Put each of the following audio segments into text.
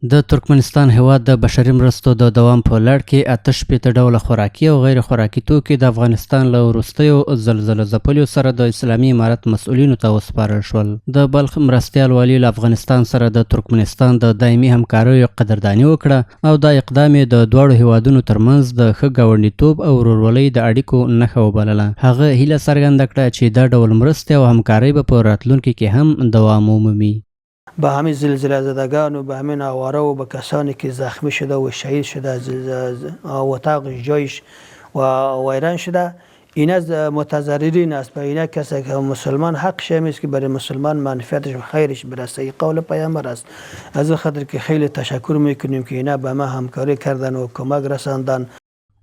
د ترکمنستان هیواد د بشري مرستو د دوام په لړ کې 88 ډوله خوراکي او غیر خوراکي توکي د افغانستان له وروستیو زلزله ځپلیو سره د اسلامي امارت مسؤلینو ته وسپارل شول. د بلخ مرستیال والي له افغانستان سره د ترکمنستان د دایمي همکاریو قدرداني وکړه او دا اقدام د دواړو هیوادونو ترمنځ د ښه ګاونډیتوب او ورورولۍ د اړیکو نښه وبلله. هغه هیله څرګنده کړه چې دا ډول مرستې او همکارۍ به په راتلونکي کې هم دوام ومومي. به همین زلزله زدگان و به همین آواره و به کسانی که زخمی شده و شهید شده و اتاق جایش و ویران شده، این از متضررین است. به این کسی که مسلمان حقش است که برای مسلمان منفعتش و خیرش برسه. این قول پیامبر است. از خاطر که خیلی تشکر میکنیم که اینا به ما همکاری کردن و کمک رساندن.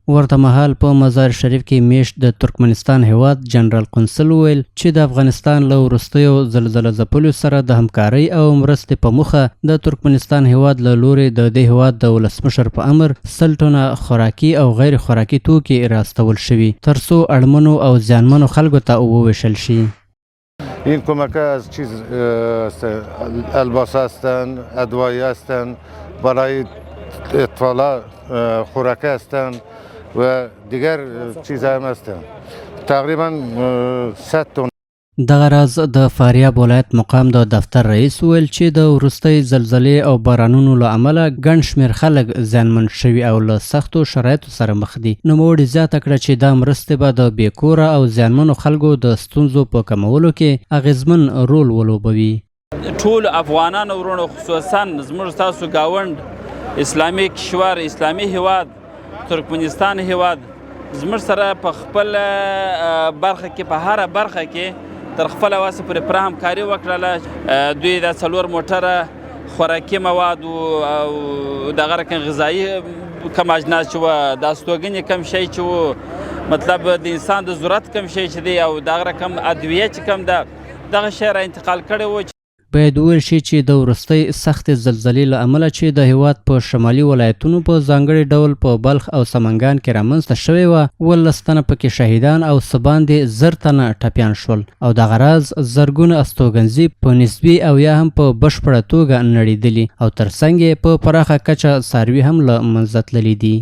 ورته مهال په مزار شریف کې میشت د ترکمنستان هیواد جنرال قونسل وویل چې د افغانستان له وروستیو زلزله ځپلیو سره د همکارۍ او مرستې په موخه د ترکمنستان هیواد له لوري د دې هیواد د ولسمشر په امر 100 ټنه خوراکي او غیر خوراکي توکي راستول شوي ترڅو اړمنو او زیانمنو خلکو ته وویشل شي. این کمک از چیز الباس هستند، ادویه هستند، برای اطفال خوراکه هستند و دیگر چیزها هم هستند. تقریبا 100 تن. دغه راز د فاریاب ولایت مقام د دفتر رئیس ویل چې د وروستۍ زلزلې او بارانونو له امله ګڼ شمېر خلک زیانمن شوي او له سختو شرایطو سره مخ دي. نوموړي زیاته کړه چې دا مرستې به د بېکوره او زیانمنو خلکو د ستونزو په کمولو کې اغیزمن رول ولوبوي. ټول افغانان ورونو خصوصا زموږ تاسو ګاونډ اسلامي کشور اسلامي هیواد ترکمنستان هیواد زموږ سره په خپل برخه کې په هره برخه کې تر خپل واسه پر همکاري وکړله. دوی د 4 موټره خوراکي مواد او دغه رقم غذایی کم اجناس چې و د استوګنې کم شی چې و مطلب د انسان د ضرورت کم شی چې دی او دغه رقم ادویه چې کم ده دغه شی را انتقال کړی و. باید وویل شي چې د وروستۍ سختې زلزلې له امله چې د هیواد په شمالي ولایتونو په ځانګړي ډول په بلخ او سمنګان کې رامنځته شوې وه 19 تنه پکې شهیدان او څه باندې 10 تنه ټپیان شول او دغه راز زرګونه استوګنځي په نسبي او یا هم په بشپړه توګه نړېدلي او ترڅنګ یې په پراخه کچه څاروي هم له منځه تللي دي.